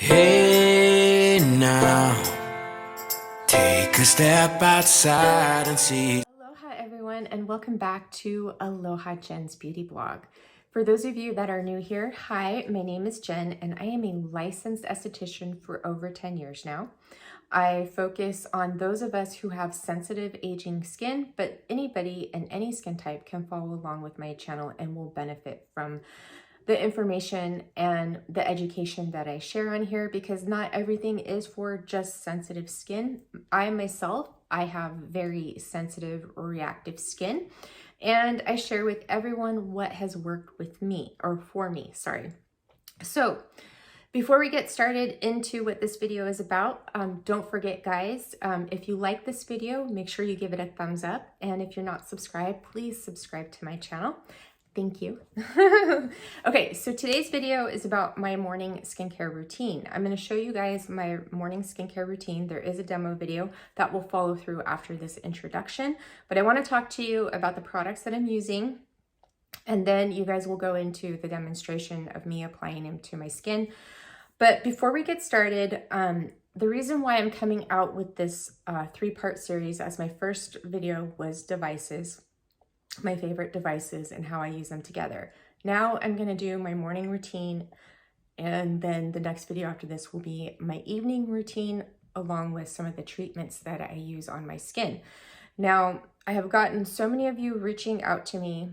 Hey now, take a step outside and see. Aloha everyone, and welcome back to Aloha Jen's Beauty Blog. For those of you that are new here, hi, my name is Jen and I am a licensed esthetician for over 10 years now. I focus on those of us who have sensitive aging skin, but anybody in any skin type can follow along with my channel and will benefit from the information and the education that I share on here, because not everything is for just sensitive skin. I myself, I have very sensitive reactive skin, and I share with everyone what has worked with me, or for me, sorry. So before we get started into what this video is about, don't forget guys, if you like this video, make sure you give it a thumbs up. And if you're not subscribed, please subscribe to my channel. Thank you. Okay, so today's video is about my morning skincare routine. I'm going to show you guys my morning skincare routine. There is a demo video that will follow through after this introduction, but I want to talk to you about the products that I'm using, and then you guys will go into the demonstration of me applying them to my skin. But before we get started, the reason why I'm coming out with this three-part series as my first video was devices, my favorite devices and how I use them together. Now I'm going to do my morning routine, and then the next video after this will be my evening routine along with some of the treatments that I use on my skin. Now, I have gotten so many of you reaching out to me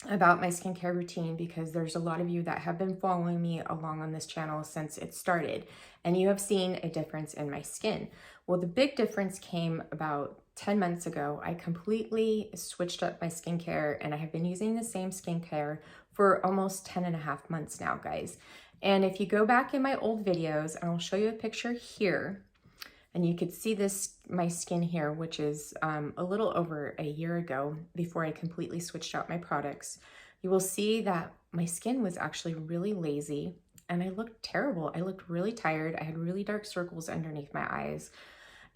about my skincare routine because there's a lot of you that have been following me along on this channel since it started, and you have seen a difference in my skin. Well, the big difference came about 10 months ago. I completely switched up my skincare, and I have been using the same skincare for almost 10 and a half months now, guys. And if you go back in my old videos, and I'll show you a picture here, and you could see this, my skin here, which is a little over a year ago before I completely switched out my products. You will see that my skin was actually really lazy and I looked terrible. I looked really tired. I had really dark circles underneath my eyes,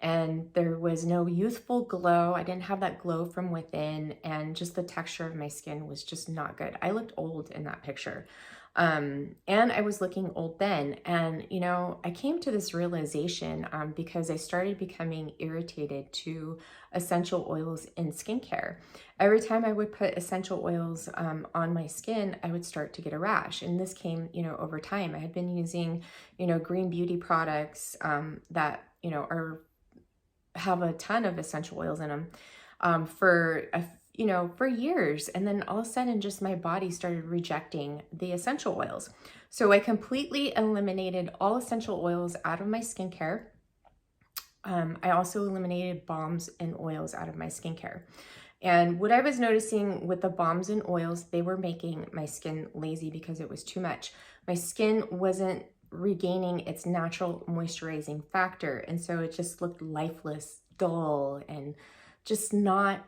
and there was no youthful glow. I didn't have that glow from within, and just the texture of my skin was just not good. I looked old in that picture. And I was looking old then. And, you know, I came to this realization because I started becoming irritated to essential oils in skincare. Every time I would put essential oils on my skin, I would start to get a rash. And this came, you know, over time. I had been using, you know, green beauty products that, you know, have a ton of essential oils in them for years. And then all of a sudden, just my body started rejecting the essential oils. So I completely eliminated all essential oils out of my skincare. I also eliminated balms and oils out of my skincare. And what I was noticing with the balms and oils, they were making my skin lazy because it was too much. My skin wasn't regaining its natural moisturizing factor, and so it just looked lifeless, dull, and just not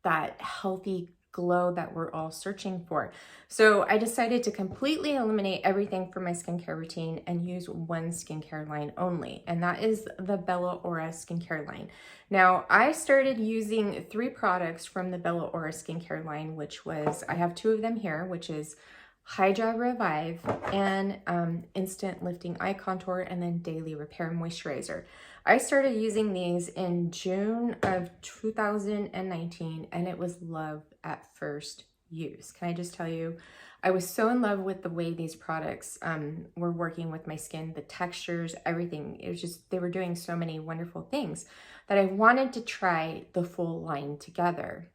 that healthy glow that we're all searching for. So I decided to completely eliminate everything from my skincare routine and use one skincare line only, and that is the BIOEQUA skincare line. Now, I started using 3 products from the BIOEQUA skincare line, which was, I have 2 of them here, which is Hydra Revive and Instant Lifting Eye Contour, and then Daily Repair Moisturizer. I started using these in June of 2019, and it was love at first use. Can I just tell you, I was so in love with the way these products were working with my skin, the textures, everything. It was just, they were doing so many wonderful things that I wanted to try the full line together,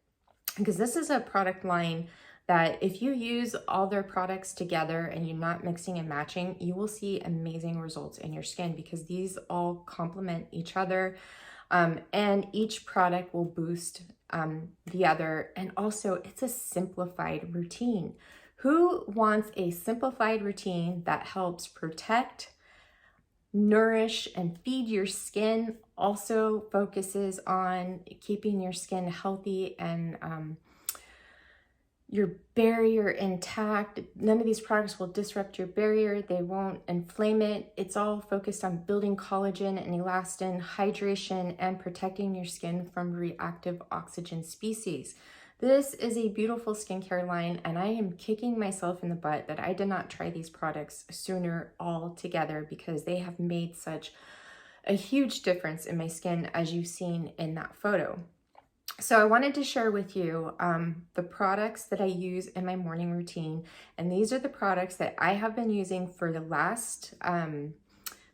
because this is a product line that if you use all their products together and you're not mixing and matching, you will see amazing results in your skin, because these all complement each other, and each product will boost the other. And also, it's a simplified routine. Who wants a simplified routine that helps protect, nourish, and feed your skin, also focuses on keeping your skin healthy and your barrier intact? None of these products will disrupt your barrier. They won't inflame it. It's all focused on building collagen and elastin, hydration, and protecting your skin from reactive oxygen species. This is a beautiful skincare line, and I am kicking myself in the butt that I did not try these products sooner altogether, because they have made such a huge difference in my skin, as you've seen in that photo. So I wanted to share with you the products that I use in my morning routine. And these are the products that I have been using for the last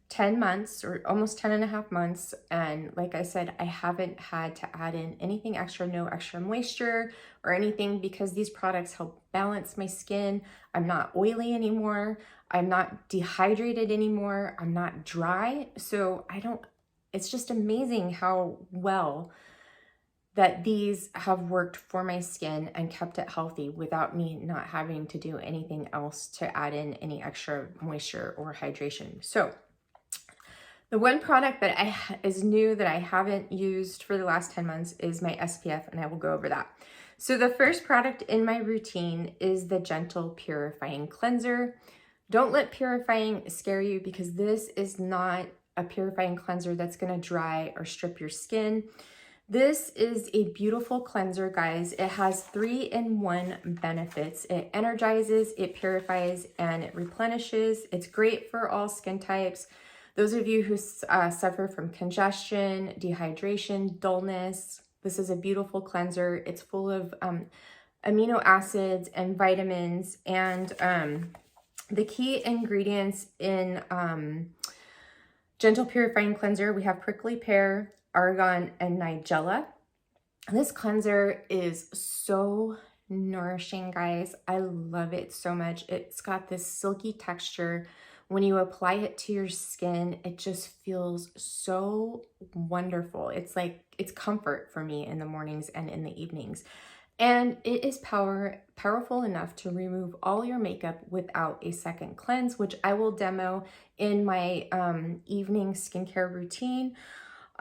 10 months, or almost 10 and a half months. And like I said, I haven't had to add in anything extra, no extra moisture or anything, because these products help balance my skin. I'm not oily anymore. I'm not dehydrated anymore. I'm not dry. So it's just amazing how well that these have worked for my skin and kept it healthy without me not having to do anything else to add in any extra moisture or hydration. So the one product that is new that I haven't used for the last 10 months is my SPF, and I will go over that. So the first product in my routine is the Gentle Purifying Cleanser. Don't let purifying scare you, because this is not a purifying cleanser that's going to dry or strip your skin. This is a beautiful cleanser, guys. It has 3-in-1 benefits. It energizes, it purifies, and it replenishes. It's great for all skin types. Those of you who suffer from congestion, dehydration, dullness, this is a beautiful cleanser. It's full of amino acids and vitamins. And the key ingredients in Gentle Purifying Cleanser, we have prickly pear, argan, and nigella. This cleanser is so nourishing, guys. I love it so much. It's got this silky texture. When you apply it to your skin, it just feels so wonderful. It's like, it's comfort for me in the mornings and in the evenings. And it is powerful enough to remove all your makeup without a second cleanse, which I will demo in my evening skincare routine.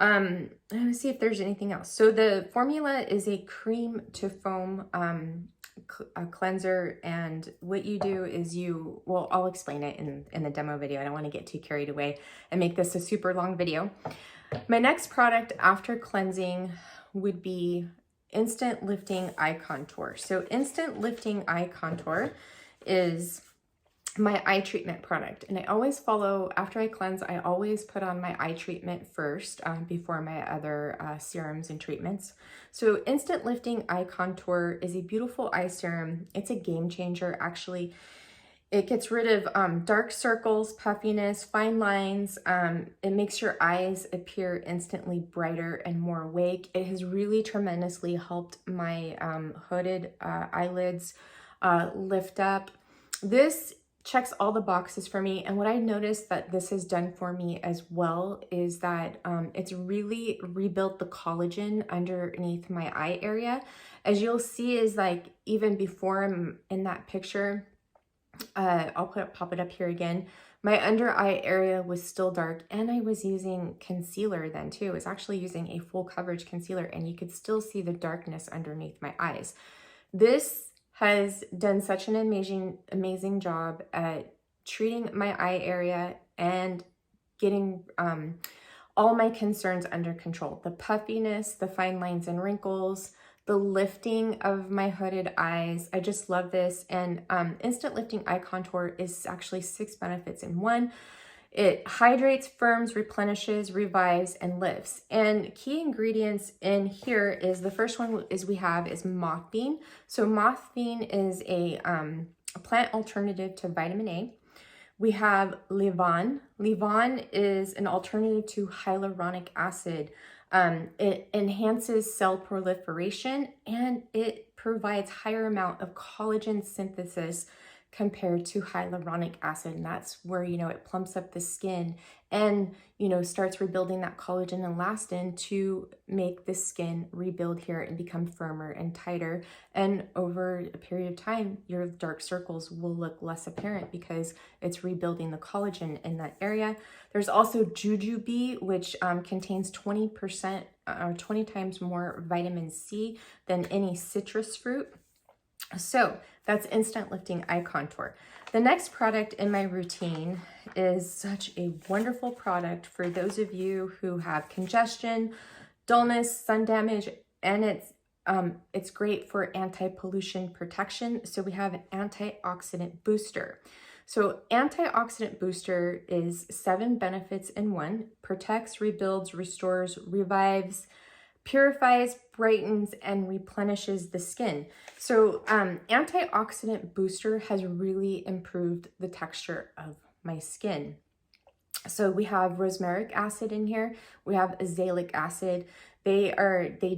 Let me see if there's anything else. So the formula is a cream to foam a cleanser, and what you do is well, I'll explain it in the demo video. I don't want to get too carried away and make this a super long video. My next product after cleansing would be Instant Lifting Eye Contour. So Instant Lifting Eye Contour is my eye treatment product, and I always follow, after I cleanse, I always put on my eye treatment first before my other serums and treatments. So Instant Lifting Eye Contour is a beautiful eye serum. It's a game changer, actually. It gets rid of dark circles, puffiness, fine lines. It makes your eyes appear instantly brighter and more awake. It has really tremendously helped my hooded eyelids lift up. This checks all the boxes for me, and what I noticed that this has done for me as well is that it's really rebuilt the collagen underneath my eye area. As you'll see, is like, even before I'm in that picture, I'll pop it up here again, my under eye area was still dark, and I was using concealer then too. I was actually using a full coverage concealer, and you could still see the darkness underneath my eyes. This has done such an amazing job at treating my eye area and getting all my concerns under control. The puffiness, the fine lines and wrinkles, the lifting of my hooded eyes. I just love this. And Instant Lifting Eye Contour is actually 6 benefits in one. It hydrates, firms, replenishes, revives, and lifts. And key ingredients in here is, the first one is moth bean. So moth bean is a plant alternative to vitamin A. We have Levain. Levain is an alternative to hyaluronic acid. It enhances cell proliferation, and it provides higher amount of collagen synthesis compared to hyaluronic acid. And that's where, it plumps up the skin and, starts rebuilding that collagen and elastin to make the skin rebuild here and become firmer and tighter. And over a period of time, your dark circles will look less apparent because it's rebuilding the collagen in that area. There's also jujube, which contains 20% or 20 times more vitamin C than any citrus fruit. So that's Instant Lifting Eye Contour. The next product in my routine is such a wonderful product for those of you who have congestion, dullness, sun damage, and it's It's great for anti-pollution protection. So we have an antioxidant booster. So antioxidant booster is 7 benefits in one: protects, rebuilds, restores, revives, purifies, brightens, and replenishes the skin. So antioxidant booster has really improved the texture of my skin. So we have rosmaric acid in here. We have azelaic acid. They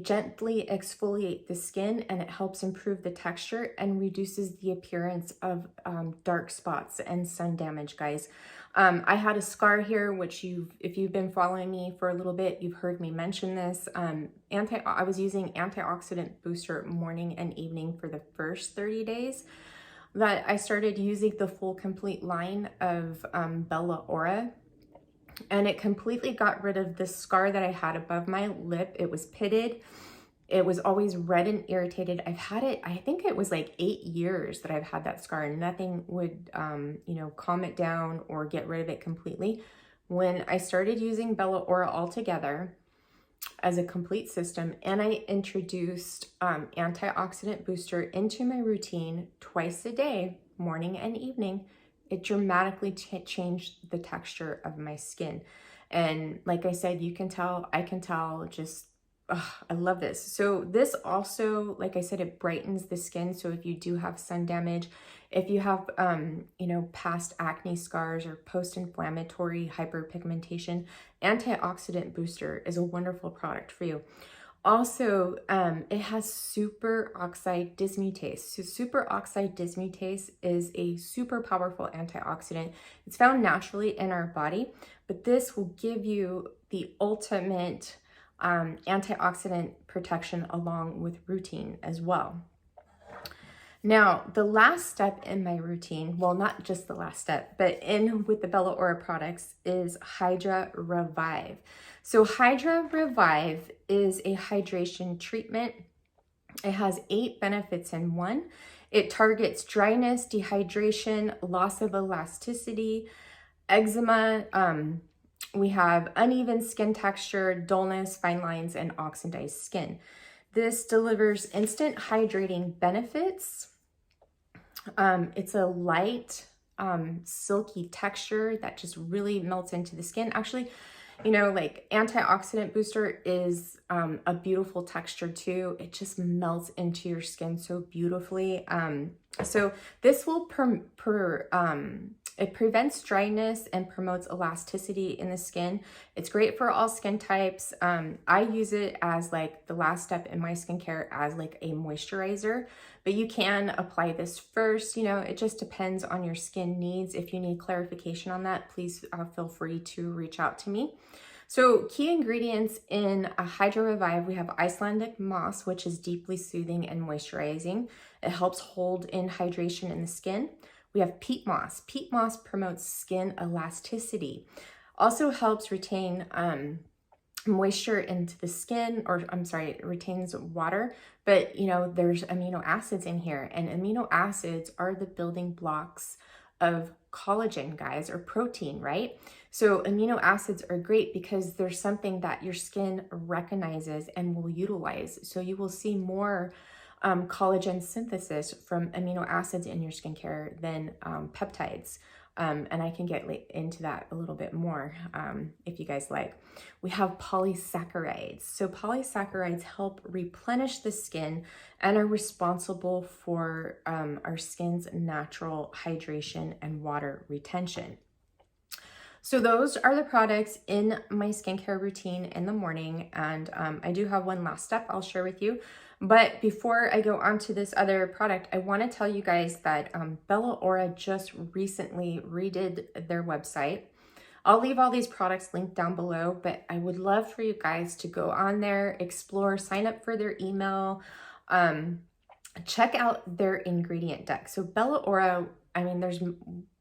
gently exfoliate the skin, and it helps improve the texture and reduces the appearance of dark spots and sun damage, guys. I had a scar here, which if you've been following me for a little bit, you've heard me mention this. I was using antioxidant booster morning and evening for the first 30 days. That I started using the full complete line of BIOEQUA, and it completely got rid of the scar that I had above my lip. It was pitted. It was always red and irritated. I've had it, I think it was like 8 years that I've had that scar, and nothing would, calm it down or get rid of it completely. When I started using BIOEQUA altogether as a complete system, and I introduced antioxidant booster into my routine twice a day, morning and evening, it dramatically changed the texture of my skin. And like I said, you can tell, I can tell, just, I love this. So this also, like I said, it brightens the skin. So if you do have sun damage, if you have, past acne scars or post-inflammatory hyperpigmentation, antioxidant booster is a wonderful product for you. Also, it has superoxide dismutase. So superoxide dismutase is a super powerful antioxidant. It's found naturally in our body, but this will give you the ultimate antioxidant protection along with routine as well. Now, the last step in my routine, well, not just the last step, but with the BIOEQUA products, is Hydra Revive. So Hydra Revive is a hydration treatment. It has 8 benefits in one. It targets dryness, dehydration, loss of elasticity, eczema. We have uneven skin texture, dullness, fine lines, and oxidized skin. This delivers instant hydrating benefits. It's a light, silky texture that just really melts into the skin. Actually, like antioxidant booster is a beautiful texture too. It just melts into your skin so beautifully. So this will it prevents dryness and promotes elasticity in the skin. It's great for all skin types. I use it as like the last step in my skincare as like a moisturizer, but you can apply this first. It just depends on your skin needs. If you need clarification on that, please feel free to reach out to me. So key ingredients in a Hydra Revive, we have Icelandic moss, which is deeply soothing and moisturizing. It helps hold in hydration in the skin. We have peat moss. Peat moss promotes skin elasticity. Also helps retain moisture into the skin, it retains water. But, there's amino acids in here, and amino acids are the building blocks of collagen, guys, or protein, right? So amino acids are great because there's something that your skin recognizes and will utilize. So you will see more collagen synthesis from amino acids in your skincare than peptides. And I can get into that a little bit more if you guys like. We have polysaccharides. So polysaccharides help replenish the skin and are responsible for our skin's natural hydration and water retention. So those are the products in my skincare routine in the morning. And I do have one last step I'll share with you. But before I go on to this other product, I want to tell you guys that BIOEQUA just recently redid their website. I'll leave all these products linked down below, but I would love for you guys to go on there, explore, sign up for their email, check out their ingredient deck. So BIOEQUA, there's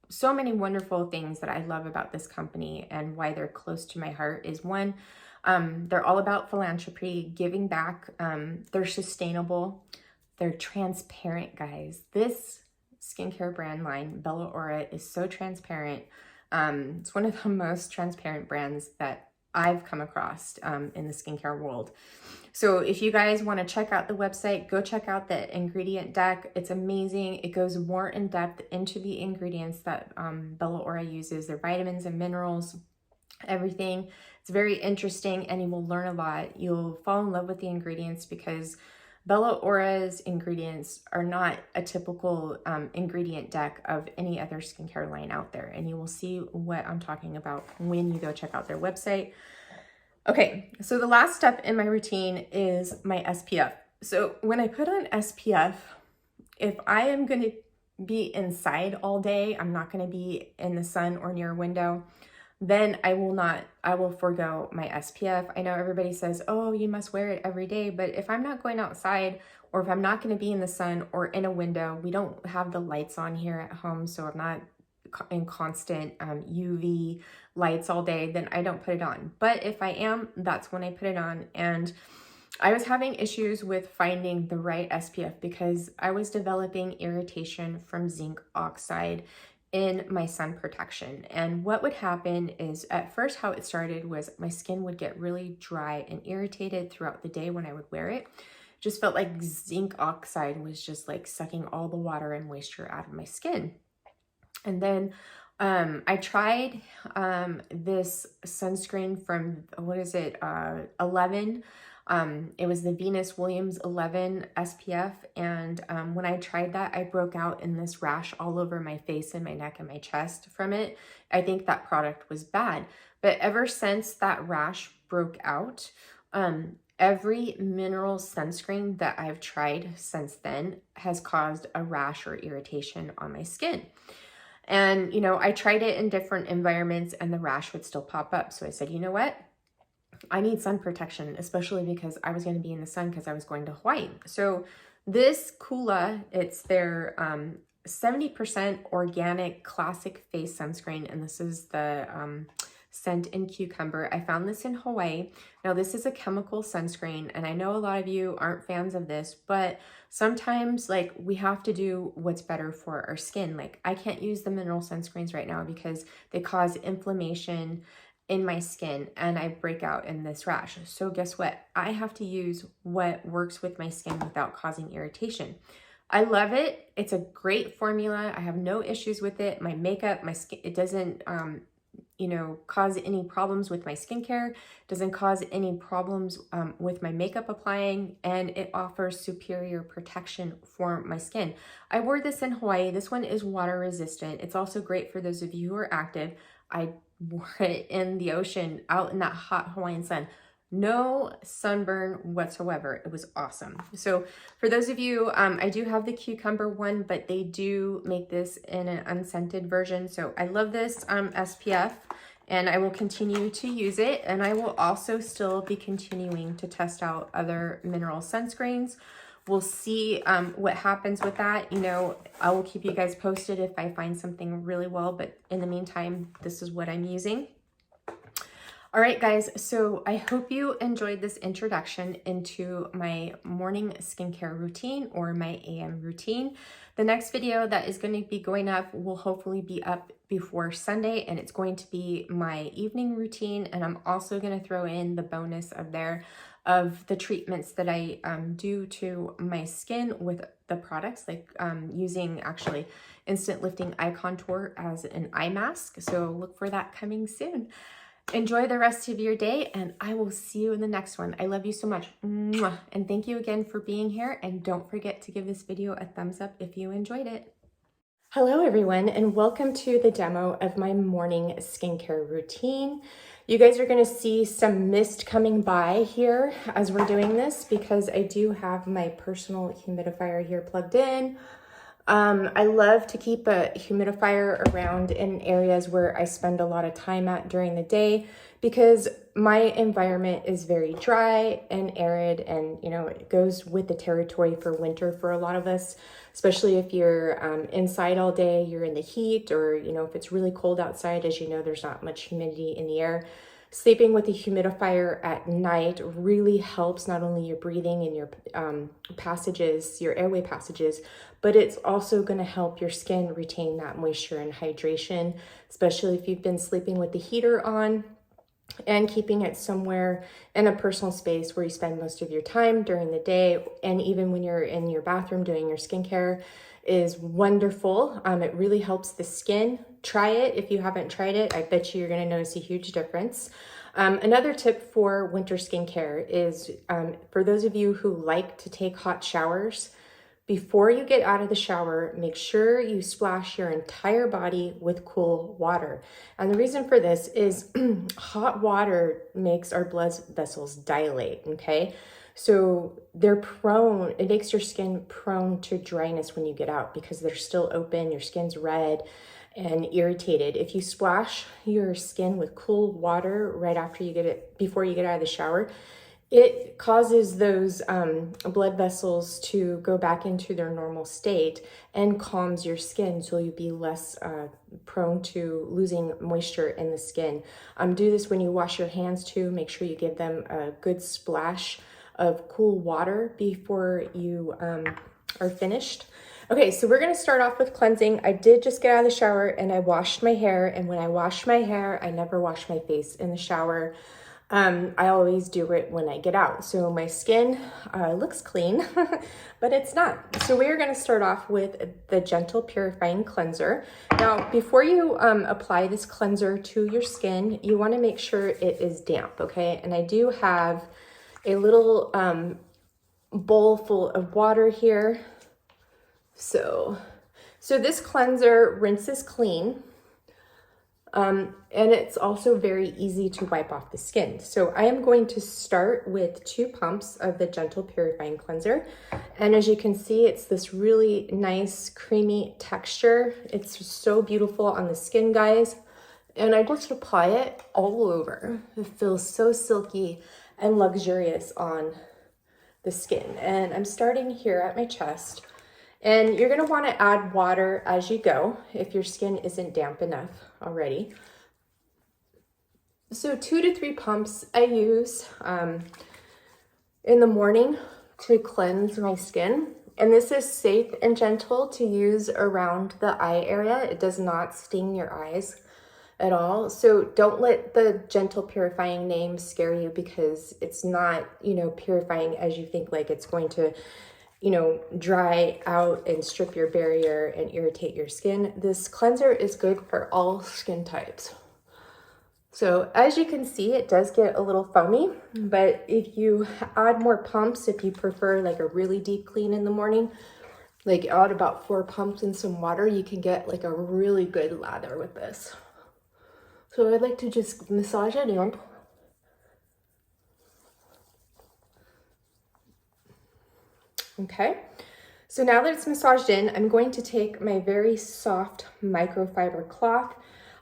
so many wonderful things that I love about this company, and why they're close to my heart is one, they're all about philanthropy, giving back. They're sustainable. They're transparent, guys. This skincare brand line, BIOEQUA, is so transparent. It's one of the most transparent brands that I've come across in the skincare world. So if you guys want to check out the website, go check out the ingredient deck. It's amazing. It goes more in depth into the ingredients that Bella Ora uses, their vitamins and minerals, everything. It's very interesting and you will learn a lot. You'll fall in love with the ingredients because Bella Ora's ingredients are not a typical ingredient deck of any other skincare line out there. And you will see what I'm talking about when you go check out their website. Okay, so the last step in my routine is my SPF. So when I put on SPF, if I am going to be inside all day, I'm not going to be in the sun or near a window, then I will forego my SPF. I know everybody says, oh, you must wear it every day. But if I'm not going outside or if I'm not going to be in the sun or in a window, we don't have the lights on here at home. So I'm not in constant UV lights all day, then I don't put it on. But if I am, that's when I put it on. And I was having issues with finding the right SPF because I was developing irritation from zinc oxide in my sun protection. And what would happen is at first how it started was my skin would get really dry and irritated throughout the day when I would wear it. Just felt like zinc oxide was just like sucking all the water and moisture out of my skin. And then I tried this sunscreen from, what is it, 11. It was the Venus Williams 11 SPF. And when I tried that, I broke out in this rash all over my face and my neck and my chest from it. I think that product was bad. But ever since that rash broke out, every mineral sunscreen that I've tried since then has caused a rash or irritation on my skin. And, you know, I tried it in different environments and the rash would still pop up. So I said, you know what? I need sun protection, especially because I was going to be in the sun because I was going to Hawaii. So this Coola, it's their 70% organic classic face sunscreen. And this is the scent in cucumber. I found this in Hawaii. Now this is a chemical sunscreen and I know a lot of you aren't fans of this, but sometimes like we have to do what's better for our skin. Like I can't use the mineral sunscreens right now because they cause inflammation in my skin and I break out in this rash. So guess what? I have to use what works with my skin without causing irritation. I love it. It's a great formula. I have no issues with it. My makeup, my skin, it doesn't you know, cause any problems with my skincare, doesn't cause any problems with my makeup applying, and it offers superior protection for my skin. I wore this in Hawaii. This one is water resistant. It's also great for those of you who are active. I wore it in the ocean out in that hot Hawaiian sun. No sunburn whatsoever. It was awesome. So for those of you, I do have the cucumber one, but they do make this in an unscented version. So I love this SPF and I will continue to use it. And I will also still be continuing to test out other mineral sunscreens. We'll see what happens with that. You know, I will keep you guys posted if I find something really well, but in the meantime, this is what I'm using. All right, guys, so I hope you enjoyed this introduction into my morning skincare routine or my AM routine. The next video that is going to be going up will hopefully be up before Sunday, and it's going to be my evening routine. And I'm also going to throw in the bonus of the treatments that I do to my skin with the products, like using actually Instant Lifting Eye Contour as an eye mask. So look for that coming soon. Enjoy the rest of your day, and I will see you in the next one. I love you so much. Mwah. And thank you again for being here. And don't forget to give this video a thumbs up if you enjoyed it. Hello, everyone, and welcome to the demo of my morning skincare routine. You guys are going to see some mist coming by here as we're doing this because I do have my personal humidifier here plugged in. I love to keep a humidifier around in areas where I spend a lot of time at during the day because my environment is very dry and arid, and you know, it goes with the territory for winter for a lot of us, especially if you're inside all day, you're in the heat, or you know, if it's really cold outside, as you know, there's not much humidity in the air. Sleeping with a humidifier at night really helps not only your breathing and your passages, your airway passages, but it's also going to help your skin retain that moisture and hydration, especially if you've been sleeping with the heater on. and keeping it somewhere in a personal space where you spend most of your time during the day, and even when you're in your bathroom doing your skincare, is wonderful. It really helps the skin. Try it if you haven't tried it. I bet you're going to notice a huge difference. Another tip for winter skincare is for those of you who like to take hot showers, before you get out of the shower, make sure you splash your entire body with cool water. And the reason for this is hot water makes our blood vessels dilate, okay? So it makes your skin prone to dryness when you get out because they're still open, your skin's red and irritated. If you splash your skin with cool water right after before you get out of the shower, it causes those blood vessels to go back into their normal state and calms your skin, so you'll be less prone to losing moisture in the skin. Do this when you wash your hands too. Make sure you give them a good splash of cool water before you are finished. Okay, so we're gonna start off with cleansing. I did just get out of the shower and I washed my hair, and when I wash my hair, I never wash my face in the shower. I always do it when I get out. So my skin looks clean, but it's not. So we're going to start off with the Gentle Purifying Cleanser. Now, before you apply this cleanser to your skin, you want to make sure it is damp, okay? And I do have a little bowl full of water here. So this cleanser rinses clean. And it's also very easy to wipe off the skin. So I am going to start with 2 pumps of the Gentle Purifying Cleanser. And as you can see, it's this really nice creamy texture. It's so beautiful on the skin, guys. And I just apply it all over. It feels so silky and luxurious on the skin. And I'm starting here at my chest. And you're gonna wanna add water as you go if your skin isn't damp enough already. So 2 to 3 pumps I use in the morning to cleanse my skin. And this is safe and gentle to use around the eye area. It does not sting your eyes at all. So don't let the Gentle Purifying name scare you, because it's not, purifying as you think, like it's going to dry out and strip your barrier and irritate your skin. This cleanser is good for all skin types. So as you can see, it does get a little foamy, but if you add more pumps, if you prefer like a really deep clean in the morning, like add about 4 pumps in some water, you can get like a really good lather with this. So I'd like to just massage it in. Okay, so now that it's massaged in, I'm going to take my very soft microfiber cloth.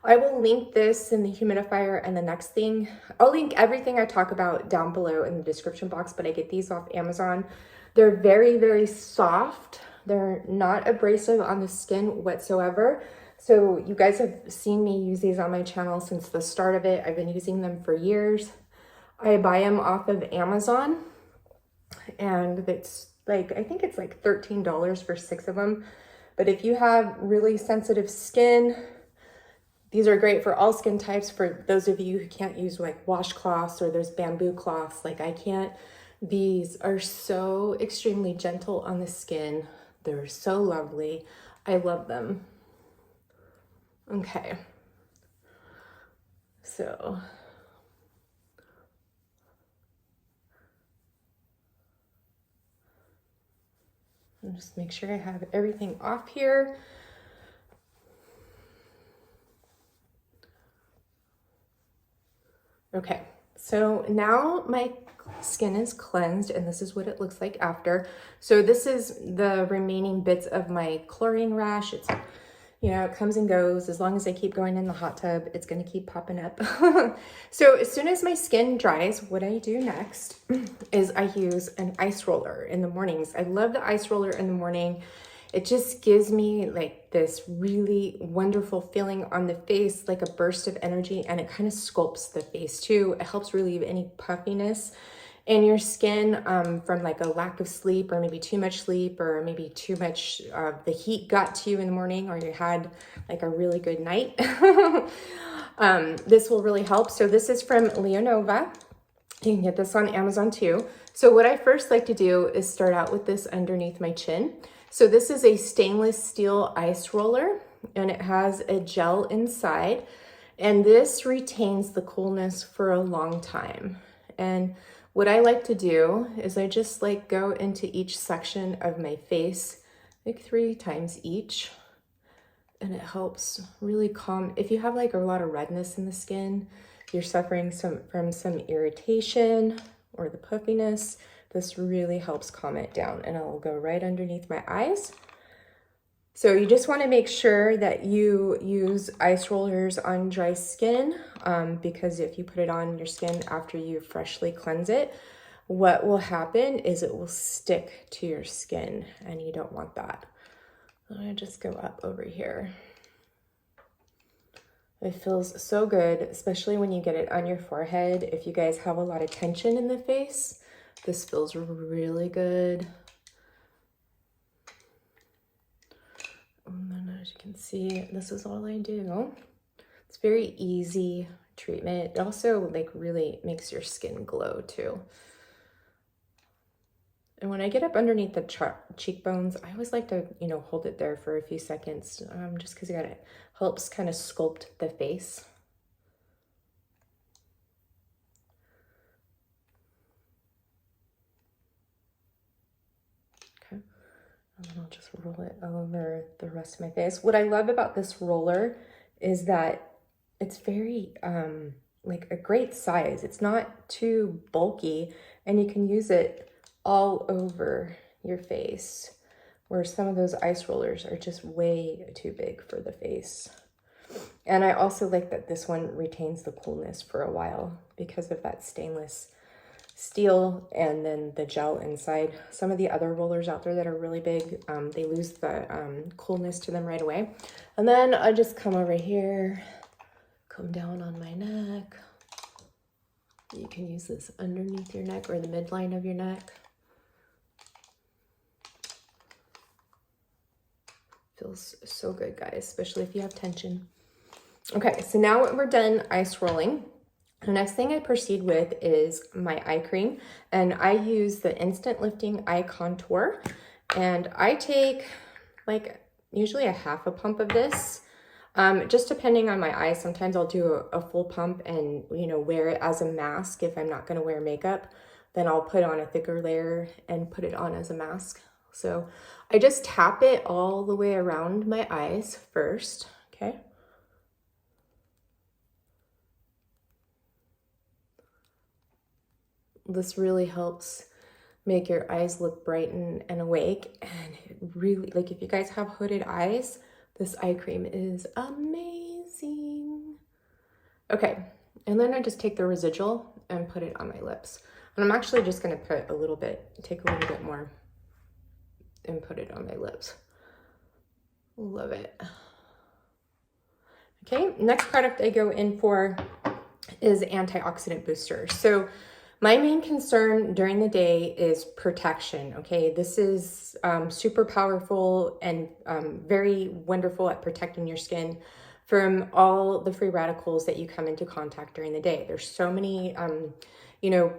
I will link this in the humidifier and the next thing. I'll link everything I talk about down below in the description box, but I get these off Amazon. They're very, very soft. They're not abrasive on the skin whatsoever. So you guys have seen me use these on my channel since the start of it. I've been using them for years. I buy them off of Amazon, and it's like, I think it's like $13 for 6 of them. But if you have really sensitive skin, these are great for all skin types. For those of you who can't use like washcloths or there's bamboo cloths, like I can't, these are so extremely gentle on the skin. They're so lovely. I love them. Okay. So I'll just make sure I have everything off here. Okay, so now my skin is cleansed, and this is what it looks like after. So this is the remaining bits of my chlorine rash. It's, it comes and goes. As long as I keep going in the hot tub, it's gonna keep popping up. So as soon as my skin dries, what I do next is I use an ice roller in the mornings. I love the ice roller in the morning. It just gives me like this really wonderful feeling on the face, like a burst of energy, and it kind of sculpts the face too. It helps relieve any puffiness in your skin from like a lack of sleep, or maybe too much sleep, or maybe too much, the heat got to you in the morning, or you had like a really good night. this will really help. So this is from Leonova. You can get this on Amazon too. So what I first like to do is start out with this underneath my chin. So this is a stainless steel ice roller, and it has a gel inside, and this retains the coolness for a long time. And what I like to do is I just like go into each section of my face, like 3 times each. And it helps really calm. If you have like a lot of redness in the skin, you're suffering from some irritation or the puffiness, this really helps calm it down, and it'll go right underneath my eyes. So you just want to make sure that you use ice rollers on dry skin, because if you put it on your skin after you freshly cleanse it, what will happen is it will stick to your skin, and you don't want that. I'm gonna just go up over here. It feels so good, especially when you get it on your forehead. If you guys have a lot of tension in the face, this feels really good. And then as you can see, this is all I do. It's very easy treatment. It also like really makes your skin glow too. And when I get up underneath the cheekbones, I always like to, you know, hold it there for a few seconds, just because it helps kind of sculpt the face. Okay, and then I'll just roll it over the rest of my face. What I love about this roller is that it's very, like a great size. It's not too bulky, and you can use it all over your face, where some of those ice rollers are just way too big for the face. And I also like that this one retains the coolness for a while because of that stainless steel and then the gel inside. Some of the other rollers out there that are really big, they lose the coolness to them right away. And then I just come over here, come down on my neck. You can use this underneath your neck or the midline of your neck. Feels so good, guys, especially if you have tension. Okay, so now we're done ice rolling. The next thing I proceed with is my eye cream, and I use the Instant Lifting Eye Contour, and I take like usually a half a pump of this, just depending on my eyes. Sometimes I'll do a full pump and, you know, wear it as a mask. If I'm not going to wear makeup, then I'll put on a thicker layer and put it on as a mask. So I just tap it all the way around my eyes first, okay? This really helps make your eyes look bright and awake. And it really, like if you guys have hooded eyes, this eye cream is amazing. Okay, and then I just take the residual and put it on my lips. And I'm actually just gonna put a little bit, take a little bit more and put it on my lips. Love it. Okay, next product I go in for is Antioxidant Booster. So my main concern during the day is protection, okay? This is super powerful and very wonderful at protecting your skin from all the free radicals that you come into contact during the day. There's so many, you know,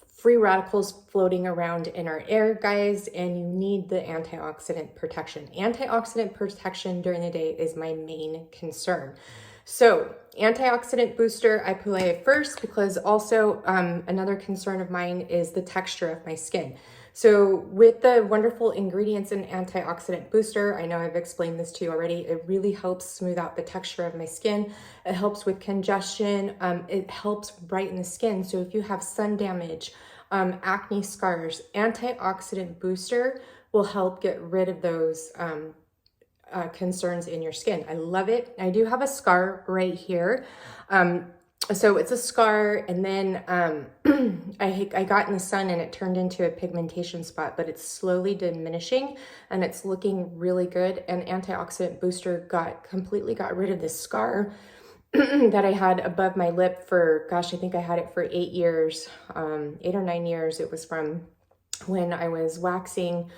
free radicals floating around in our air, guys, and you need the antioxidant protection. Antioxidant protection during the day is my main concern. So antioxidant booster, I apply first because also another concern of mine is the texture of my skin. So with the wonderful ingredients in antioxidant booster, I know I've explained this to you already, it really helps smooth out the texture of my skin. It helps with congestion. It helps brighten the skin. So if you have sun damage, acne scars, antioxidant booster will help get rid of those concerns in your skin. I love it. I do have a scar right here. So it's a scar, and then I got in the sun and it turned into a pigmentation spot, but it's slowly diminishing and it's looking really good. And antioxidant booster completely got rid of this scar that I had above my lip for, gosh, I think I had it for 8 years, 8 or 9 years. It was from when I was waxing,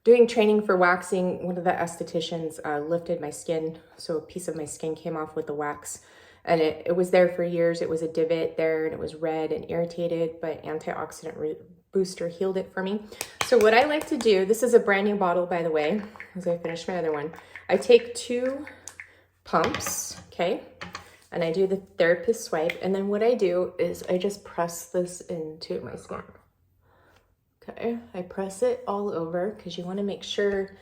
doing training for waxing. One of the estheticians lifted my skin, so a piece of my skin came off with the wax, and it was there for years. It was a divot there and it was red and irritated, but Antioxidant Booster healed it for me. So what I like to do, this is a brand new bottle, by the way, as I finish my other one. I take 2 pumps, okay? And I do the therapist swipe. And then what I do is I just press this into my skin. Okay, I press it all over because you want to make sure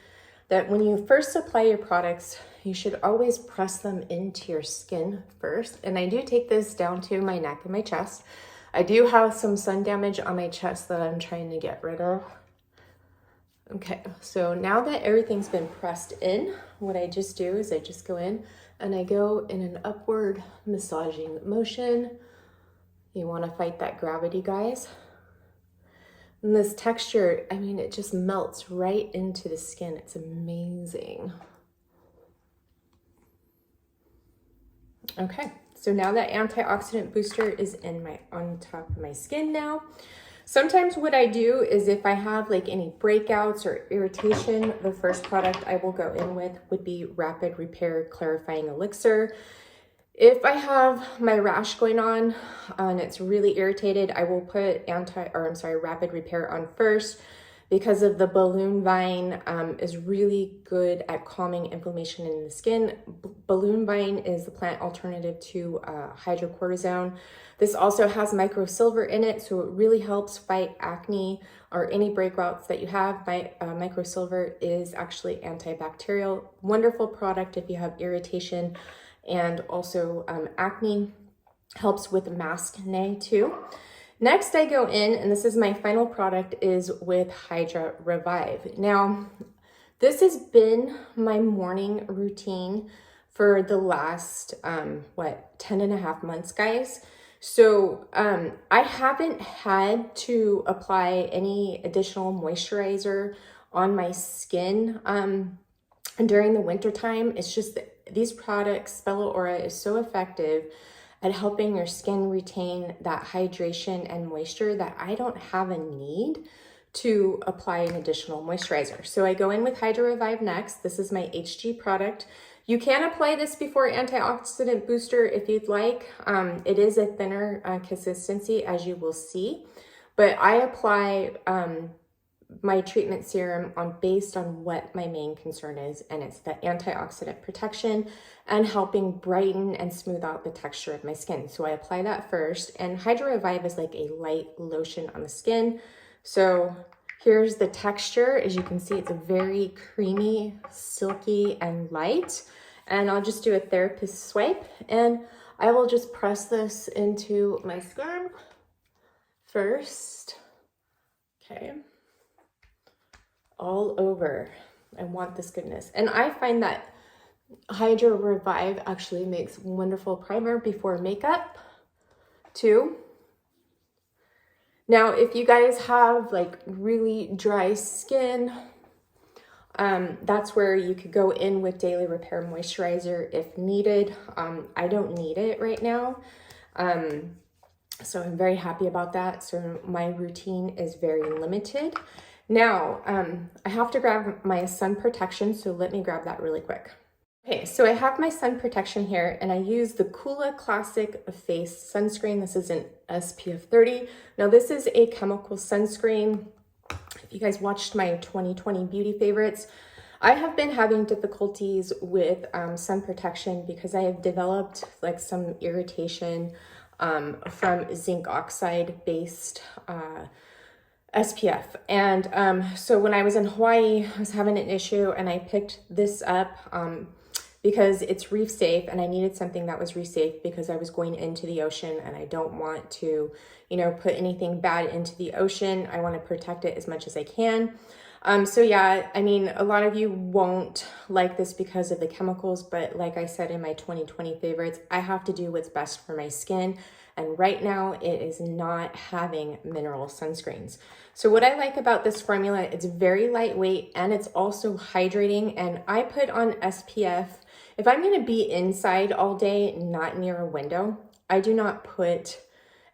that when you first apply your products, you should always press them into your skin first. And I do take this down to my neck and my chest. I do have some sun damage on my chest that I'm trying to get rid of. Okay, so now that everything's been pressed in, what I just do is I just go in and I go in an upward massaging motion. You want to fight that gravity, guys. And this texture, I mean, it just melts right into the skin. It's amazing. Okay, so now that antioxidant booster is on top of my skin now. Sometimes what I do is if I have like any breakouts or irritation, the first product I will go in with would be Rapid Repair Clarifying Elixir. If I have my rash going on and it's really irritated, I will put Rapid Repair on first because of the balloon vine is really good at calming inflammation in the skin. Balloon vine is the plant alternative to hydrocortisone. This also has microsilver in it, so it really helps fight acne or any breakouts that you have. Microsilver is actually antibacterial. Wonderful product if you have irritation and also acne. Helps with maskne too. Next I go in, and this is my final product, is with Hydra Revive. Now, this has been my morning routine for the last, 10.5 months, guys. So I haven't had to apply any additional moisturizer on my skin during the winter time. It's just that these products, Spell Aura, is so effective at helping your skin retain that hydration and moisture that I don't have a need to apply an additional moisturizer. So I go in with Hydra Revive next. This is my HG product. You can apply this before antioxidant booster if you'd like. It is a thinner consistency, as you will see, but I apply my treatment serum based on what my main concern is, and it's the antioxidant protection and helping brighten and smooth out the texture of my skin. So I apply that first, and Hydra Revive is like a light lotion on the skin. So here's the texture. As you can see, it's a very creamy, silky, and light. And I'll just do a therapist swipe, and I will just press this into my skin first. Okay. All over. I want this goodness. And I find that Hydra Revive actually makes wonderful primer before makeup too. Now, if you guys have like really dry skin, that's where you could go in with Daily Repair Moisturizer if needed. I don't need it right now. So I'm very happy about that. So my routine is very limited. Now, I have to grab my sun protection, so let me grab that really quick. Okay, so I have my sun protection here, and I use the Coola Classic Face Sunscreen. This is an SPF 30. Now, this is a chemical sunscreen. If you guys watched my 2020 beauty favorites, I have been having difficulties with sun protection because I have developed like some irritation from zinc oxide based SPF. And so when I was in Hawaii, I was having an issue, and I picked this up because it's reef safe, and I needed something that was reef safe because I was going into the ocean, and I don't want to, you know, put anything bad into the ocean. I want to protect it as much as I can. So yeah, I mean, a lot of you won't like this because of the chemicals, but like I said in my 2020 favorites, I have to do what's best for my skin. And right now it is not having mineral sunscreens. So what I like about this formula, it's very lightweight and it's also hydrating. And I put on SPF. If I'm going to be inside all day, not near a window, I do not put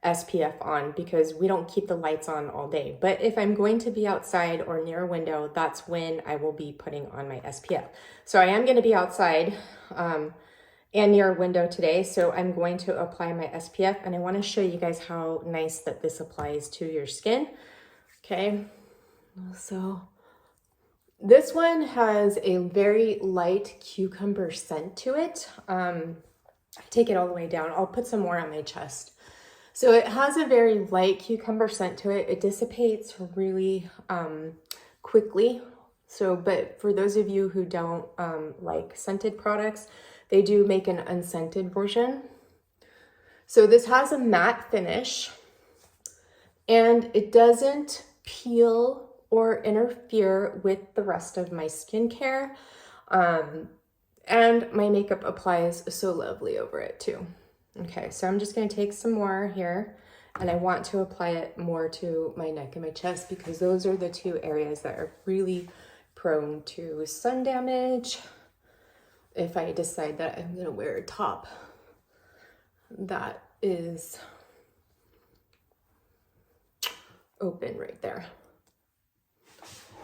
SPF on because we don't keep the lights on all day. But if I'm going to be outside or near a window, that's when I will be putting on my SPF. So I am going to be outside and near a window today. So I'm going to apply my SPF, and I want to show you guys how nice that this applies to your skin. Okay, so this one has a very light cucumber scent to it. I take it all the way down. I'll put some more on my chest. So it has a very light cucumber scent to it. It dissipates really quickly. So, but for those of you who don't like scented products, they do make an unscented version. So this has a matte finish, and it doesn't peel or interfere with the rest of my skincare. And my makeup applies so lovely over it too. Okay, so I'm just gonna take some more here, and I want to apply it more to my neck and my chest because those are the two areas that are really prone to sun damage. If I decide that I'm gonna wear a top that is open right there.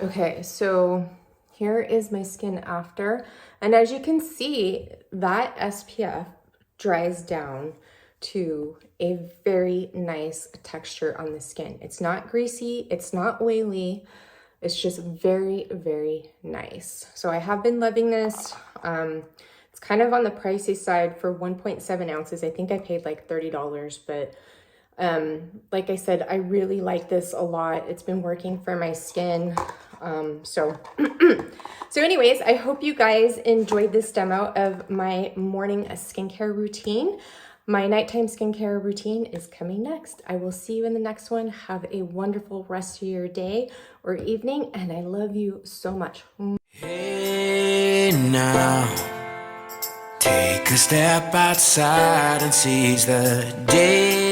Okay, so here is my skin after, and as you can see, that SPF dries down to a very nice texture on the skin. It's not greasy, it's not oily, it's just very, very nice. So I have been loving this. It's kind of on the pricey side for 1.7 ounces. I think I paid like $30, but like I said, I really like this a lot. It's been working for my skin. So anyways, I hope you guys enjoyed this demo of my morning skincare routine. My nighttime skincare routine is coming next. I will see you in the next one. Have a wonderful rest of your day or evening, and I love you so much. Hey now, take a step outside and seize the day.